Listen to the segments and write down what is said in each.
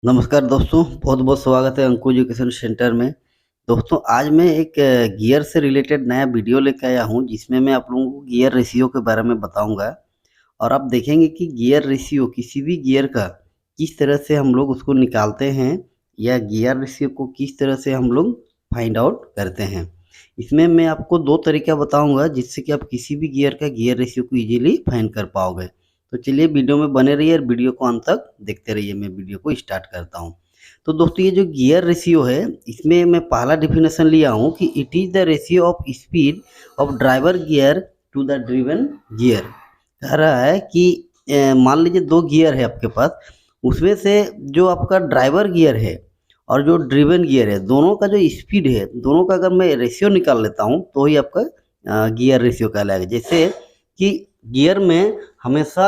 नमस्कार दोस्तों, बहुत बहुत स्वागत है अंकु एजुकेशन सेंटर में। दोस्तों आज मैं एक गियर से रिलेटेड नया वीडियो लेकर आया हूं, जिसमें मैं आप लोगों को गियर रेशियो के बारे में बताऊंगा। और आप देखेंगे कि गियर रेशियो किसी भी गियर का किस तरह से हम लोग उसको निकालते हैं, या गियर रेशियो को किस तरह से हम लोग फाइंड आउट करते हैं। इसमें मैं आपको दो तरीका बताऊंगा, जिससे कि आप किसी भी गियर का गियर रेशियो को इजीली फाइंड कर पाओगे। तो चलिए वीडियो में बने रहिए और वीडियो को अंत तक देखते रहिए। मैं वीडियो को स्टार्ट करता हूँ। तो दोस्तों ये जो गियर रेशियो है, इसमें मैं पहला डिफिनेशन लिया हूँ कि it is the ratio of speed of driver gear to the driven gear. कह रहा है कि मान लीजिए दो गियर है आपके पास, उसमें से जो आपका ड्राइवर गियर है और जो ड्रिवन गियर है, दोनों का जो स्पीड है, दोनों का अगर मैं रेशियो निकाल लेता हूँ तो ही आपका गियर रेशियो कहलाएगा। जैसे कि गियर में हमेशा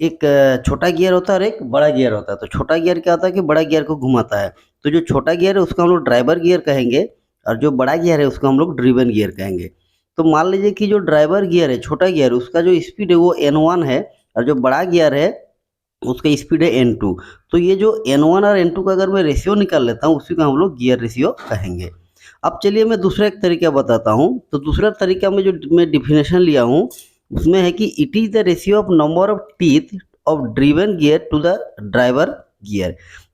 एक छोटा गियर होता है और एक बड़ा गियर होता है। तो छोटा गियर क्या होता है कि बड़ा गियर को घुमाता है। तो जो छोटा गियर है उसको हम लोग ड्राइवर गियर कहेंगे, और जो बड़ा गियर है उसको हम लोग ड्रिवन गियर कहेंगे। तो मान लीजिए कि जो ड्राइवर गियर है, छोटा गियर, उसका जो स्पीड है वो N1 है, और जो बड़ा गियर है उसका स्पीड है N2। तो ये जो N1 और N2 का अगर मैं रेशियो निकाल लेता हूँ, उसी को हम लोग गियर रेशियो कहेंगे। अब चलिए मैं दूसरा एक तरीका बताता हूँ। तो दूसरा तरीका में जो मैं डिफिनेशन लिया हूँ, उसमें है कि it is the ratio of number of teeth of driven gear to the driver gear.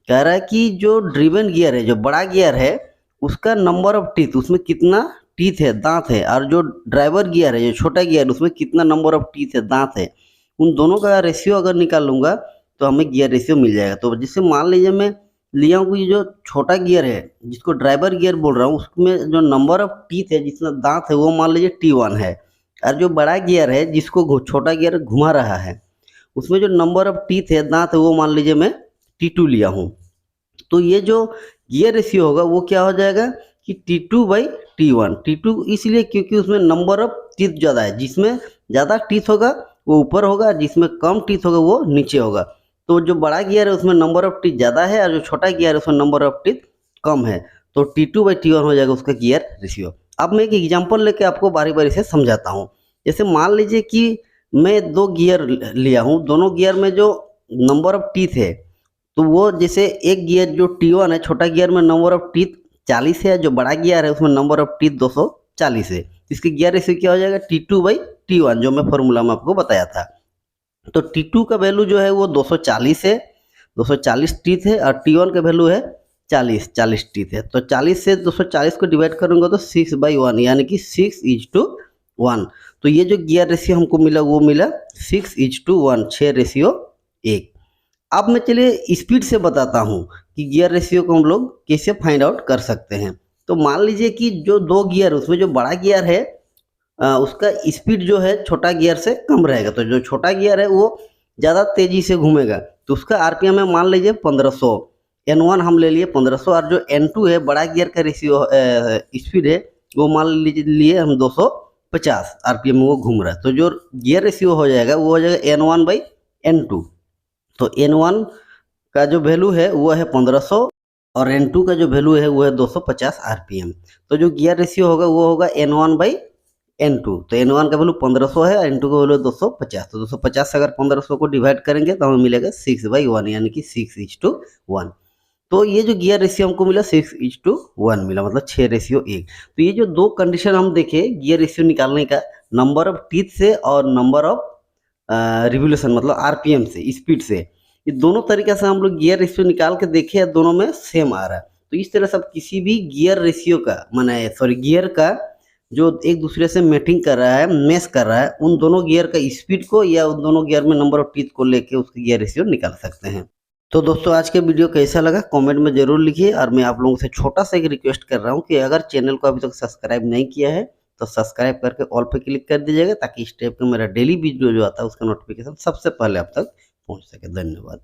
कह रहा है कि जो ड्रिवन गियर है, जो बड़ा गियर है, उसका नंबर ऑफ टीथ, उसमें कितना टीथ है, दांत है, और जो ड्राइवर गियर है, जो छोटा गियर, उसमें कितना नंबर ऑफ टीथ है, दांत है। उन दोनों का रेशियो अगर निकाल लूँगा तो हमें गियर रेशियो मिल जाएगा। तो जिससे मान लीजिए मैं लिया हूँ कि जो छोटा गियर है, जिसको ड्राइवर गियर बोल रहा हूँ, उसमें जो नंबर ऑफ टीथ है, जितना दांत है, वो मान लीजिए T1 है। और जो बड़ा गियर है, जिसको छोटा गियर घुमा रहा है, उसमें जो नंबर ऑफ टीथ है, दांत है, वो मान लीजिए मैं T2 लिया हूँ। तो ये जो गियर रेशियो होगा वो क्या हो जाएगा कि T2/T1। T2 इसलिए क्योंकि उसमें नंबर ऑफ टीथ ज़्यादा है। जिसमें ज़्यादा टीथ होगा वो ऊपर होगा, जिसमें कम टीथ होगा वो नीचे होगा। तो जो बड़ा गियर है उसमें नंबर ऑफ टीथ ज़्यादा है, और जो छोटा गियर है उसमें नंबर ऑफ टीथ कम है। तो T2/T1 हो जाएगा उसका गियर रेशियो। अब मैं एक एग्जांपल लेके आपको बारी बारी से समझाता हूँ। जैसे मान लीजिए कि मैं दो गियर लिया हूँ, दोनों गियर में जो नंबर ऑफ टीथ है, तो वो जैसे एक गियर जो T1 है, छोटा गियर में नंबर ऑफ टीथ 40 है, जो बड़ा गियर है उसमें नंबर ऑफ टीथ 240 है। इसके गियर रेशियो क्या हो जाएगा T2/T1, जो मैं फॉर्मूला में आपको बताया था। तो T2 का वैल्यू जो है वो 240 है, 240 टीथ है, और T1 का वैल्यू है 40 टीथ है। तो 40 से 240 को डिवाइड करूंगा तो 6/1, यानी कि 6:1। तो ये जो गियर रेशियो हमको मिला वो मिला 6:1, 6:1। अब मैं चलिए स्पीड से बताता हूँ कि गियर रेशियो को हम लोग कैसे फाइंड आउट कर सकते हैं। तो मान लीजिए कि जो दो गियर, उसमें जो बड़ा गियर है उसका स्पीड जो है छोटा गियर से कम रहेगा। तो जो छोटा गियर है वो ज़्यादा तेज़ी से घूमेगा, तो उसका आरपीएम है मान लीजिए 1500। N1 हम ले लिए 1500, और जो N2 है, बड़ा गियर का रेशियो स्पीड है, वो मान लीजिए लिए हम 250 आरपीएम में वो घूम रहा है। तो जो गियर रेशियो हो जाएगा वो हो जाएगा N1/N2। तो N1 का जो वैल्यू है वो है 1500, और N2 का जो वैल्यू है वो है 250 आरपीएम। तो जो गियर रेशियो होगा वो होगा N1/N2। तो N1 का वैल्यू 1500 है, N2 का वैल्यू 250। तो 250 से अगर 1500 को डिवाइड करेंगे तो हमें मिलेगा 6/1, यानी कि 6:1। तो ये जो गियर रेशियो हमको मिला 6:1 मिला, मतलब 6:1। तो ये जो दो कंडीशन हम देखे गियर रेशियो निकालने का, नंबर ऑफ टीथ से और नंबर ऑफ रिवोल्यूशन मतलब आरपीएम से, स्पीड से, ये दोनों तरीके से हम लोग गियर रेशियो निकाल के देखे हैं, दोनों में सेम आ रहा है। तो इस तरह से आप किसी भी गियर रेशियो का, माने सॉरी गियर का जो एक दूसरे से मैटिंग कर रहा है, मैच कर रहा है, उन दोनों गियर का स्पीड को या उन दोनों गियर में नंबर ऑफ टीथ को लेके उसका गियर रेशियो निकाल सकते हैं। तो दोस्तों आज के वीडियो कैसा लगा कमेंट में ज़रूर लिखिए। और मैं आप लोगों से छोटा सा एक रिक्वेस्ट कर रहा हूँ कि अगर चैनल को अभी तक सब्सक्राइब नहीं किया है तो सब्सक्राइब करके ऑल पे क्लिक कर दीजिएगा, ताकि इस टाइप का मेरा डेली वीडियो जो आता है उसका नोटिफिकेशन सबसे पहले आप तक पहुँच सके। धन्यवाद।